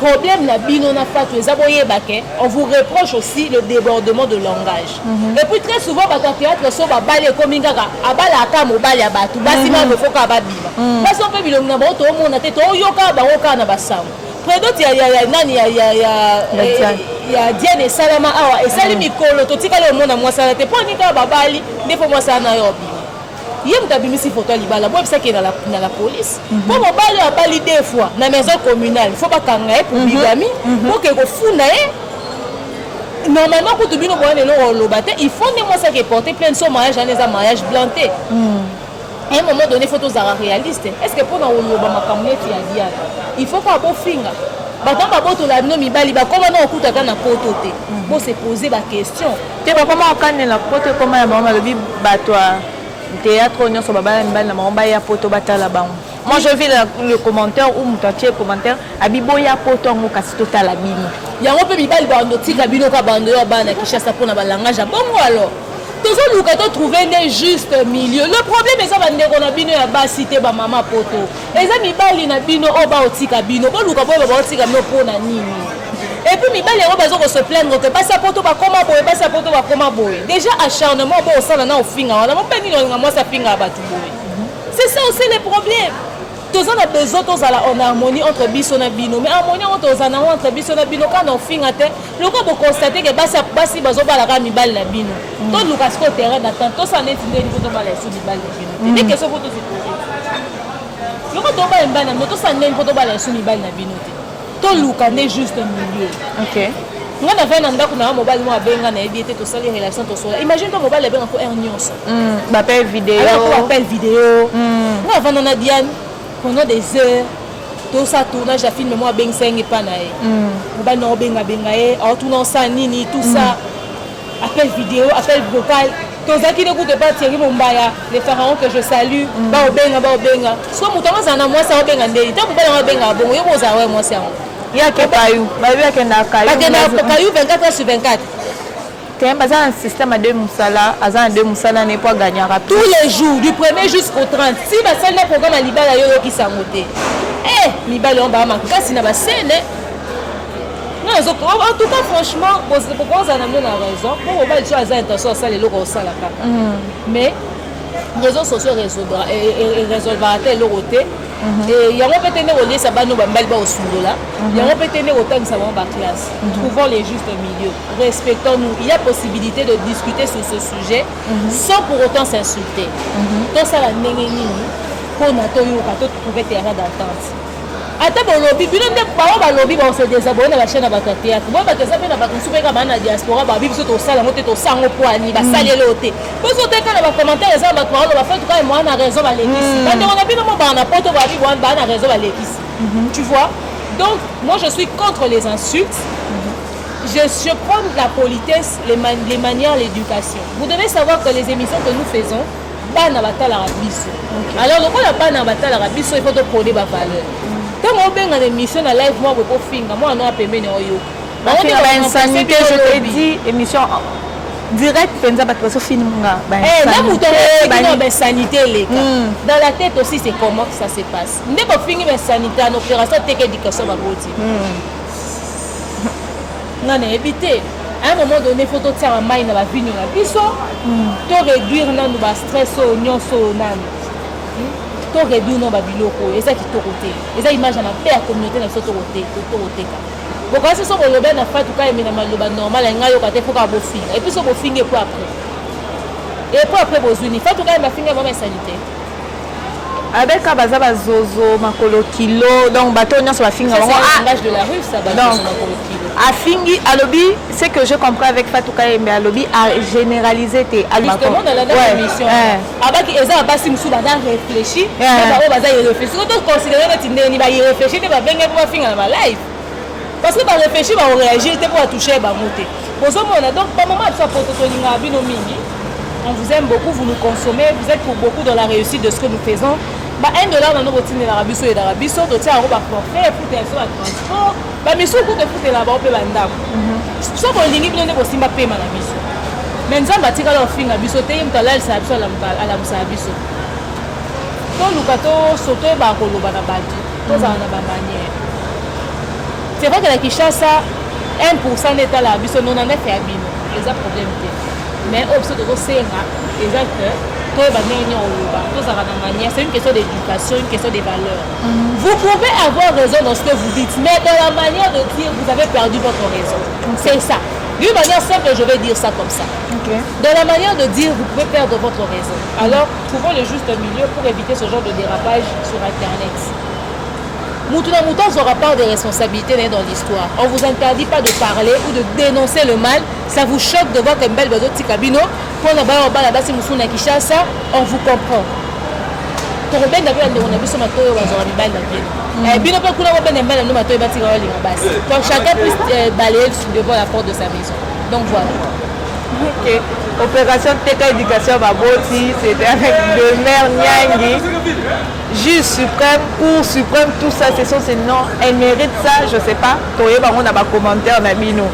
problème na bino na fatu eza boyeba ke on vous reproche aussi le débordement de langage et puis très souvent bato ya théâtre so babali ekomi kaka abala aka mobali ya bato basi ma befoka babima basi mpe bilongi na bango toomona te toyoka bango kaka na basango prédote ya nani ya Diane Salama awa esali mikolo totikala omona mwasala te mpo nika babali nde fo mwasala na yo obima ye moto abimisi foto ya libala boyebisaki na la police mpo mobali abali deux fois na maison communale fo bakanga ye pour bigami moke kofunda ye normalement kutu bino boyana eloko oloba te il faut nde mwasaki eporte plainte so mariage wana eza mariage blanc te à un moment donné, il faut tous être réaliste. Est-ce que pour nous, il faut pas finir. Quand on a nommé Baliba, comment on coûte à la poto? Pour se poser la question. Comment on a la poto? Comment on a le théâtre, on a sur la poto là-bas. Moi, je vis le commentaire ou mon commentaire. Abiboya poto on casse total la bini. Il y a un peu de Baliba, on dit que Bino Kabando, qui chasse pour la langage. Bon, alors. Toujours nous trouver un juste milieu. Le problème est que nous avons bino ya basité ba mama poto. Eza mibali na bino oba otika bino. Ko luka boye ba otika bino pona nini. Et puis mibali ya bazo ko se plaindre que basa poto ba koma boye, basa poto ba koma boye. Déjà acharnement bo osala na ofinga wana. Mo pe ni nga moi ça finga ba tu boye. C'est ça aussi le problème. Tous on a besoin tous en harmonie entre biso na bino mais harmonie entre biso na bino quand on finga te le ko bo constater que basi bazo bala ka mibali na bino to lukas ko terrain d'attente to ça net ndeni ko to bala su mibali na bino te que so ko to se poser le ko to bala mbana mais to ça ndeni ko to bala su mibali na bino te to luka ne juste un milieu. OK nga na vena ndako na mobali mo abenga na ebité to sali relation to sola imagine to mobali abenga ko ernios ba appel vidéo nga vana na Diane pendant des heures tout ça tournage à film moi ben 5 et pas naé mobali na obenga bengaé en tournant ça nini tout ça appel vidéo appel vocal tozaki ne coûte pas Thierry Mombaya les pharaons que je salue ba obenga so mutama zana moi ça obenga ndeli ta mobali na obenga bon yo boza ouais moi c'est il y a que Payou ba bien que na Payou 24h/24 quand même un système à deux moussala n'est pas gagnant tous les jours du 1er jusqu'au 30 si ba salle na programme libala yo qui sangote libala on ba makasi na ba scène non en tout cas franchement pourquoi on a donné la raison pour ba tu as intention ça les loko ça là mais réseaux sociaux résolvera leur côté. Et il y a un peu de temps ça va nous bambal ba osundola. Il y a un peu de temps ça va en classe. Trouvons les justes milieux. Respectons-nous. Il y a possibilité de discuter sur ce sujet sans pour autant s'insulter. Donc ça la nengeni pour natoyo kato trouver terrain d'entente. Ata bolobi bino nde bawo balobi ba se désabonner na la chaîne ba théâtre. Bo ba tesa pe na ba konsupe ka na diaspora ba biso to sala mote to sango poani ba salelo te. Bozo te ka na ba commentaire ça ba parole ba fait tout cas moi na raison ba lekisi. Ba on a bino mo ba na poto ba bi ba na raison ba lekisi. Tu vois? Donc moi je suis contre les insultes. Je prends la politesse, les manières, l'éducation. Vous devez savoir que les émissions que nous faisons bana batala rabiso. Alors le la bana batala rabiso il faut te prôner ba valeur. Quand on benga l'émission na live moi pour finga moi non apemene oyo. On a une sanité je te dis émission direct penza bato so film nga ba. Même ou ton sanité les cas. Dans la tête aussi c'est comment que ça se passe. Ndé ba fingi ba sanité en opération tech éducation ba boti. Non éviter. À un moment donné, il faut que tu aies un main dans la vie. Il faut réduire le stress, il faut réduire le biloko. Et ça qui est côté. Et ça, image dans la paix à la communauté, dans le côté. Donc, quand c'est ça, on a fait tout cas, il y a un normal, il y a un faut qu'on finisse. Et puis, ça, on finit pour après. Et pour après, vous unissez. Il faut tout cas, il y a une sanité. Avec Kabaza Zozo, Makolo Kilo, donc bateau sur la finga. C'est le langage de la rue, ça, Makolo Kilo. À Fingi, à lobby, c'est que je comprends avec Fatouka et à lobby à généraliser tes. Justement, dans la dernière émission, avant qu'ils aient pas si nous avons réfléchi, ils ont réfléchi. Quand on considère que tu n'as réfléchi, tu vas venir pour finir dans live. Parce que par réfléchir, on réagit pour toucher, monter. Pour ce moment, donc, par moment, ça peut être on vous aime beaucoup, vous nous consommez, vous êtes pour beaucoup dans la réussite de ce que nous faisons. $1 dans nos routines d'Arabie Saoudite et d'Arabie Saoudite, tu as un forfait, foutre un transport, mais si vous foutre là-bas, on peut vendre. Sauf que l'ingénieur ne peut pas payer ma biso. Mais nous avons tiré leur fin à biso, tu es là, c'est absolument à la biso. Donc, nous avons sauté par le bas de la bâtie. Nous avons une manière. C'est vrai que la Kinshasa, 1% n'est à la biso, nous en avons fait à bino. C'est un problème. Mais c'est une question d'éducation, une question des valeurs. Vous pouvez avoir raison dans ce que vous dites, mais dans la manière de dire, vous avez perdu votre raison. C'est ça. D'une manière simple, je vais dire ça comme ça. Dans la manière de dire, vous pouvez perdre votre raison. Alors, trouvons le juste milieu pour éviter ce genre de dérapage sur Internet. Moutouna Mouton n'aura pas de responsabilité dans l'histoire. On ne vous interdit pas de parler ou de dénoncer le mal. Ça vous choque de voir qu'un bel bateau de Tikabino, pour la base de Kinshasa, on vous comprend. Donc chacun puisse balayer devant la porte de sa maison. Donc voilà. Ok. Opération Teka Éducation Baboti, c'était avec le maire Nyangi. Juge suprême, cour suprême, tout ça, ce sont ces noms. Elle mérite ça, je sais pas. Toye bango na ba commentaire na bino.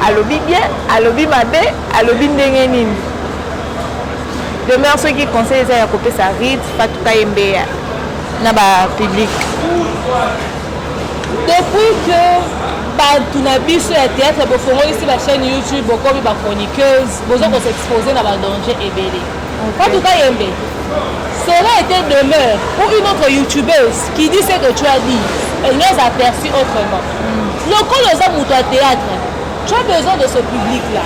Alobi bien, alobi mabe, alobi ndengenin. Demain ceux qui conseillent ça à copier sa rite, Fatouka Yembeya. Na ba public. Depuis que tout na biso ya théâtre bo fongoli sur la chaîne YouTube beaucoup de chroniqueuses, besoin de s'exposer dans le danger ébélé. Fatouka Yembe. Cela était demeure pour une autre youtubeuse qui dit ce que tu as dit. Elle les a aperçus autrement. Le coup de ça pour toi théâtre, tu as besoin de ce public-là.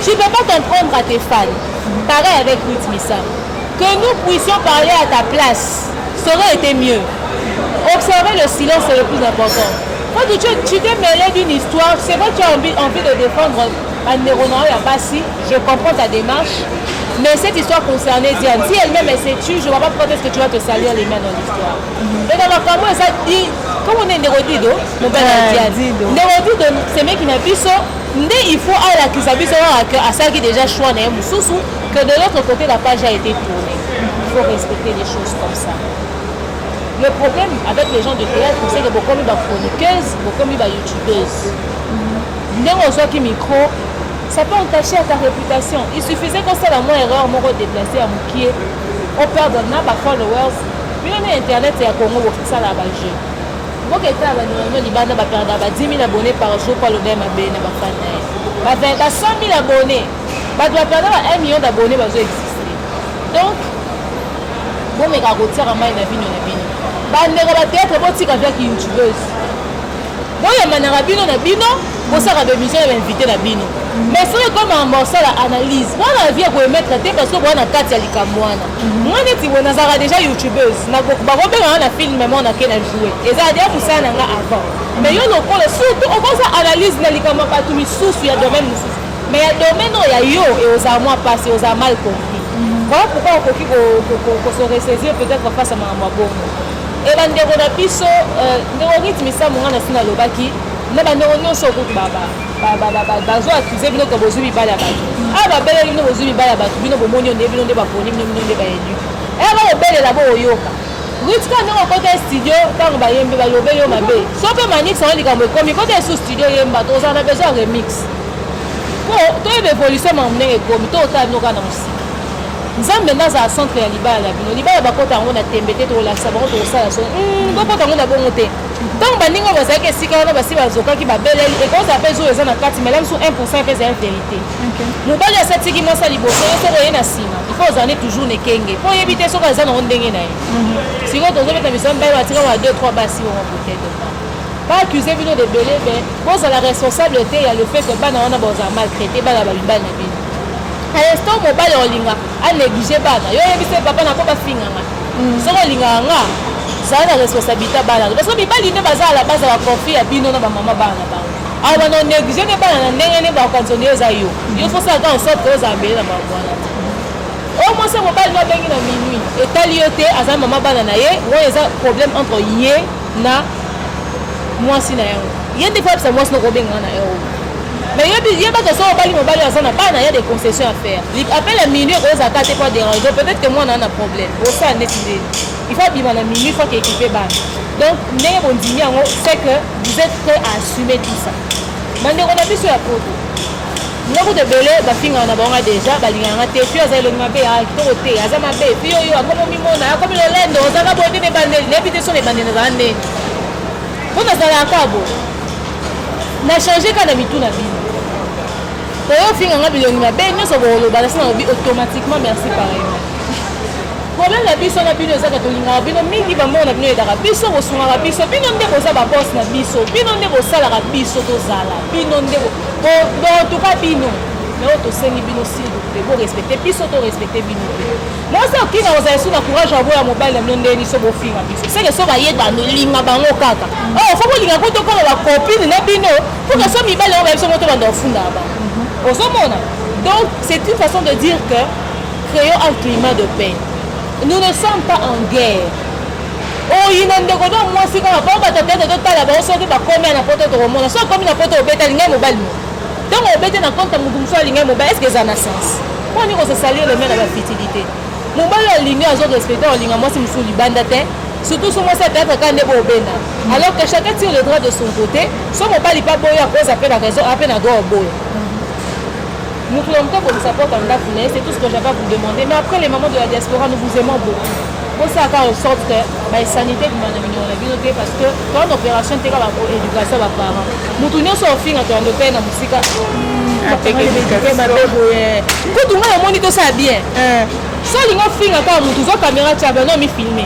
Tu ne peux pas t'en prendre à tes fans. Pareil avec Ruth Missa. Que nous puissions parler à ta place, ça aurait été mieux. Observer le silence, c'est le plus important. Quand tu t'es mêlé d'une histoire, c'est vrai que tu as envie de défendre un Néronan et Bassi. Je comprends ta démarche. Mais cette histoire concernait Diane. Si elle-même elle s'est tue, je ne vois pas pourquoi est-ce que tu vas te salir les mains dans l'histoire. Et dans le cas, ça dit, comme on est Nérodido, mon père Diane. Nérodido, c'est mec qui n'a plus ça. Il faut aller à Kisabiso à ça qui déjà choix que de l'autre côté la page a été tournée. Il faut respecter les choses comme ça. Le problème avec les gens de théâtre, c'est que beaucoup de chroniqueuses, beaucoup de youtubeuses. Dès qu'on soit qui micro, ça peut entacher à ta réputation. Il suffisait qu'on soit la moins erreur, mon déplacé à Moukier. On perd de n'a pas followers. Puis on est internet et à Congo, on fait ça là-bas. Moi qui étais à Liban, on va perdre 10 000 abonnés par jour pour le même abonné. 100 000 abonnés. On doit perdre 1 million d'abonnés pour exister. Donc, bomeka kotiaka mai na bino na bino bandeko bateatre botika viaki youtubeuse boyemanaka bino na bino bosaka bémission ya bainvité na bino mais soki ekoma mosala analyse wana vie koemettre te parce que bowana kati ya likambo wana moi neti boye nazalaka déjà youtubeuse bakobenganga na filme mo nake na joue ezala deya mosala na nga avant mais yo lokola surtout okoza analyse na likambo ya bato misusu ya domaine mosusu mais ya domaine oyo ya yo eozala mwa pasi ozala mal compris voilà pourquoi okoki kose ressaisir peut-être face ya makambo ya bongo e bandeko na biso ndeko rythme isambo nga na sina alobaki na bandeko nyonso okuti bazwa accuse bino ke bozwi mibala ya bato awa babeleli bino bozwi mibala ya bato bino bomoni onde bino nde baponi bino nde bayedu eya bakobelela boyoka ritika ndenge okota studio ntango bayembi balobe yo mabe so mpe manix yango likambo ekomi kota esu studio yemba tozala na besoin ya remix po toyeba évolution mamu ndenge ekomi to otala bino kaka na mosika nzambe nde azala centre ya libala na bino libala bakota yango na tembe te tolakisa bango tokosala so bokota yango na bongo te ntango baninga bazalaki esika wana basi bazokaki babeleli ekozala mpe ezoyo eza na kati mais labiso 1% mpe ezala vérité mobali asatiki mwasa liboso yo soko oye na nsima ifo ozala toujours nekenge mpo oyebi te soki aza nango ndenge na ye sikoyo tozobeta miso mbai batika wana 2-3 basi bongo peut-être baaccuse bino de bele me bozala responsable te ya le fait que bana wana bazala maltraité bana babibali na bino à l'instant mobali olinga anéglige bana yo oyebi se papa na po bafinganga soki olingaka nga zala na responsabilité bana parce que mibali nde baza ala base ya baconflit ya bino na bamama bana na bango awa bana onéglige nde bana na ndenge nde bakonzi oyo eza yo yo fosalaka en sorte ozala mbele na bango wana au moins se mobali no abengi na minuit etali yo te aza mama bana na ye oyo eza problème entre ye na mwasi na yango ye nde fapesa mwasi nokobengana na yo mais yebaka so mobali aza na bana ya des concessions à faire appel à minuit ekozaka te po déranger peut-être que mwana na problème osala neti ndeni il faut bima na minuit il faut qu'équiper bana donc ndenge bondimi yango c'est que vous êtes prêt à assumer tout ça bandeko na biso ya poto ndako debele bafingaka na bango déjà balingaka te fi aza elongi mabe ya kitoko te aza mabe fi oyo akomomimona akomi lolendo ozaka boye nde nebandeli neyebi te so nebandeli nazala ndeni mpo nazalaka bo na change ka na mitu na bino oyo finganga bilongi mabe nyonso boloba nasi nalobi automatiquement merci pareillement problème na biso na bino ezaka tolingaka bino mingi bambongo na bino edaka biso bosungaka biso bino nde boza babosi na biso bino nde bosalaka biso tozala bino nde botuka bino mais oyo tosengi bino silpe borespecte biso torespecte bino te mwasi okinga kozala esu na courage ya boya mobali na bino ndeni so bofinga biso seke so bayeba nolinga bango kaka oyo fo bolinga kuto kaka bacopine na bino poke so mibali yango bayebi so moto banda ofundaka bango ozomona donc c'est une façon de dire que créons un climat de paix. Nous ne sommes pas en guerre. oyina ndeko do mwasi kaka po batatete totala bango soki bakomi na poto tokomona soki okomi na poto obeta lingai mobali mo ntango obete na compte motu mosu alingai mobali est ce que eza na sens mponi kosesalir le mai na bafutilité mobali alingi azorespecte olinga mwasi mosusu libanda te surtout so mwasi ateyaka kaka nde boobenda alors que chacun tire le droit de son côté so mobali mpa boyo akoza mpe na raison ape na droit oboyo moto ya moto akolisa porte en ndako na ye c'est tout ce que j'avais à vous demander mais après les mamans de la diaspora nous vous aimons beaucoup bosalaka en sorte que basanité bima na minoko na bino te parce que toana opération te kaka éducation ya baparent motu nyonso ofinga toyando mpe na mosika kutu ngai omoni tosala bien so olingi ofinga kaka motu zwa caméra tiabe no mifilme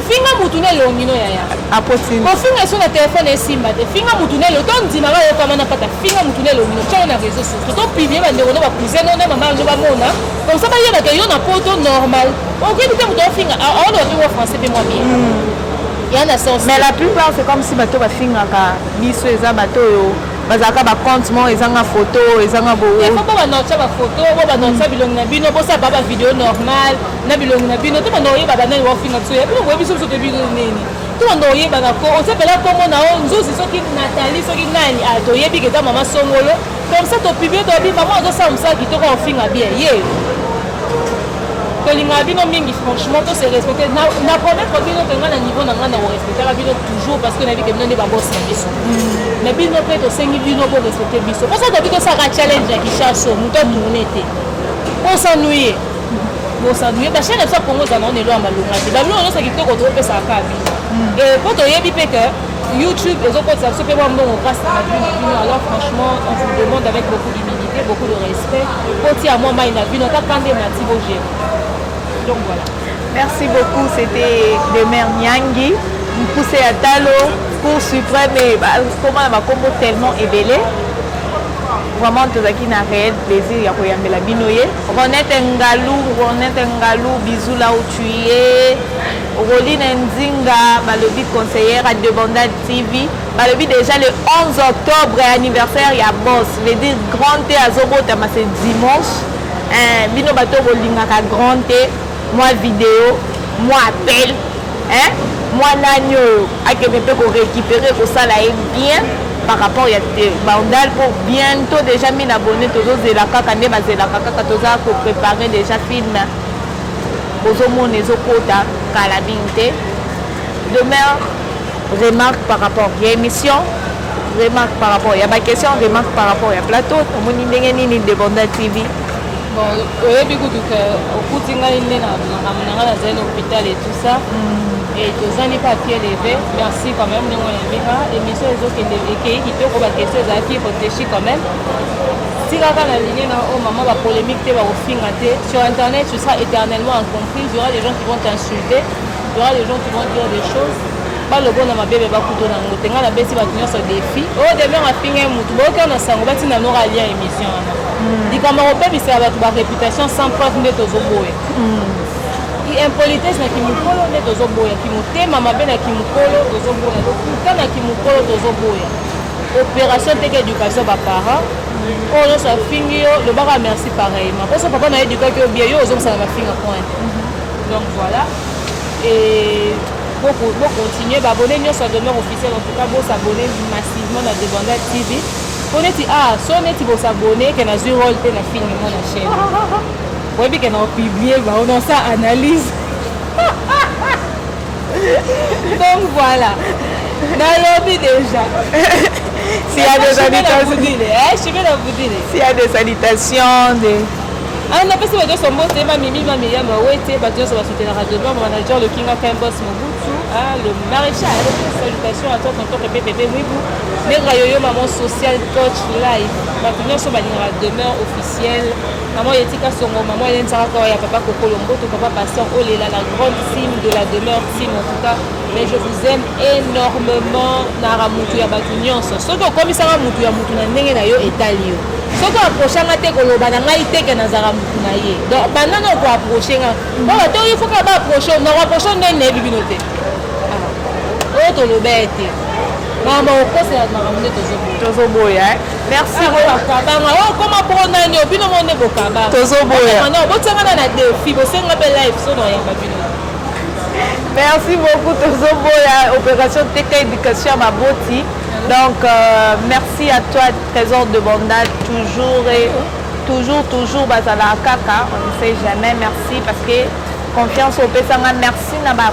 finga motu na elongino yaya ofinga so na telefone esimba te finga motu na elo tondimaka yokama na pata finga motu na elongino tiango na réseau sociaux topiblie bandeko no bacousin no na mama no bamona comme ça bayebaka yo na poto normal okoyebi te moto ofinga aona olingo français mpe mwa bien ya na sens mais la plupart c'est comme si bato bafingaka biso eza bato oyo bazalaka bacompte mo ezanga photo ezanga boefo bo banotya bafoto bo banotya bilongi na bino bosala ba bavideo normal na bilongi na bino to bando oyeba banani baofinga biso ya bino boyebi so biso toyebi nini to bando oyebaka ko osepela kombo na o nzuzi soki natali soki nani toyebi keza mama songolo comme ça topiblie toyebi mama azosala mosala kitoko ofinga bien ye tolinga bino mingi franchement to se respecter na promettre bino que nga na niveau na nga na respecter bino toujours parce que na vie que bino ne ba boss na biso mais bino pe to sengi bino bo respecter biso pour ça to bino ça challenge ya kishaso muto tourner te on s'ennuyer ba chaîne ça Congo za na on elo amalunga te ba bino no ça kitoko to pesa ka bino et pour to yebi pe que YouTube les autres ça se fait moi bon grâce à bino alors franchement on vous demande avec beaucoup d'humilité beaucoup de respect pour ti à moi maina bino ta kande mati bo gérer. Donc voilà. Merci beaucoup. C'était Demer Nyangi. Poussé à Talo, cours suprême et comment on va tellement ébélé. Vraiment, tout ça qui n'a réel plaisir, il y a rien de la binoye. Ronette Ngalou, bisous là où tu es. Roline Nzinga, Malobi conseillère à Debonda TV. Malobi déjà le 11 octobre, anniversaire, il y a Boss. Je veux dire, grand thé à Zobo, c'est dimanche. Bino Bato Rolingaka grand thé, moi vidéo, moi appel. Moi l'agneau, à que je peux récupérer pour ça là bien. Par rapport à Bandal pour bientôt déjà 1000 abonnés toujours zelaka kande bazelaka kaka toza ko préparer déjà film bozomo nezo kota kalabinte demain remarque par rapport à émission remarque par rapport il y a ma question remarque par rapport à plateau moni ndenge nini de Bonda TV bon oyebi kutu ke okutinga ine na ngamanga na zelo hôpital et tout ça et tous les papiers levés, merci quand même, nous on émission les autres qui te ont question qui réfléchir quand même. Si la ligne au moment la polémique te va au fin sur internet, tu seras éternellement incompris. Il y aura des gens qui vont t'insulter, il y aura des gens qui vont dire des choses. Pas le bon ma bébé va couteau dans le tenga la baisse va tenir sur défi. Oh demain on a fini un moutou. Bon quand on a ça on va tenir nos ralliés émission. Dit comme on peut c'est avec ma réputation sans preuve net aux oboé. Impolitesse na kimukolo nde tozoboya kimutema mabe na kimukolo tozoboya lokuta na kimukolo tozoboya opération teke éducation ba parents oyo ça fingi yo le baka merci pareillement parce que papa na éduqué que bien yo ozomsa na finga point donc voilà et beaucoup continuer ba abonner nyonso demeure officiel en tout cas bo s'abonner massivement na Debonda TV poneti so neti bo s'abonner que na zui rôle te na film mon na chaîne. Oui, puis qu'on a publié, on a ça analyse. Donc voilà. Dans l'objet déjà. S'il y a des salutations. S'il y a des salutations. On a passé de son mot, c'est ma mimi, ma meilleure, ma ouété, Badios va soutenir la radio, mon manager, le King of Campos, Mobutu, le maréchal. Salutations à toi, tonton PPP, oui, vous. Les rayoyo, maman social, coach, live. Ma première sur ma demeure officielle. Maman Yetika Songo, maman Hélène Sarakawaya, papa Kokolombo, ton papa Patient, oh là, la grande team de la demeure team en tout cas. Mais je vous aime énormément. Naramutu ya Batunion. Ce que comme ça, Mutu ya Mutu na ndenge na yo etalio. Ce que approcher nga te koloba na ngai te ke nazara Mutu na ye. Donc pendant qu'on peut approcher nga. Bon, il faut qu'on va approcher, on va approcher ndenge na bibinote. Oh to lo bete. Maman au cours c'est la maman de Tozoboya. Merci beaucoup. Comment prendre un yo bino monde bokaba. Tozoboya. Non, botsanga na défi, bosenga pe live so no ya babino. Merci beaucoup Tozoboya, opération Teka Éducation à Maboti. Donc merci à toi Trésor de Bonda, toujours bazala kaka, on ne sait jamais, merci parce que confiance au Pesanga, merci na ba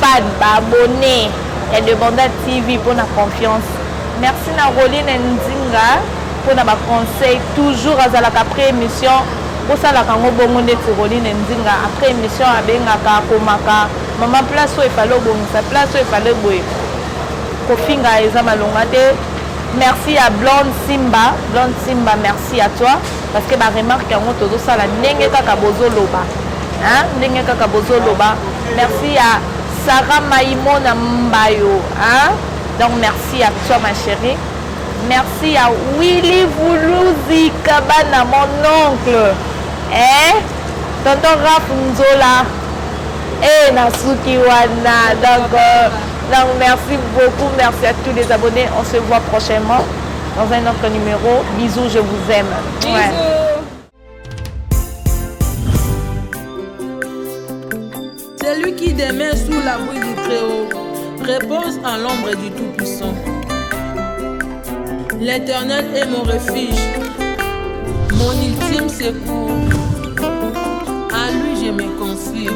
fan, ba abonné et de Bonda TV pour la confiance. Merci na Roline Nzinga pour na ba conseil toujours azalaka après émission. Pour ça, la kango bongo ndeti Roline Nzinga après émission abengaka komaka maman place où il fallait bon sa place où il fallait boy kofinga eza malonga te. Merci à Blonde Simba, merci à toi parce que ba remarque yango tozo sala ndenge kaka bozoloba hein ndenge kaka bozoloba. Merci à Sarah Maïmona Mbayo hein, donc merci à toi ma chérie. Merci à Willy Voulouzi Kabana mon oncle. Tonton Raf Nzola et Nasuki Wana. Donc merci beaucoup, merci à tous les abonnés. On se voit prochainement dans un autre numéro. Bisous, je vous aime. Bisous. Ouais. Celui qui demeure sous l'abri du Très-Haut repose en l'ombre du Tout-Puissant. L'Éternel est mon refuge, mon ultime secours. À lui je me confie.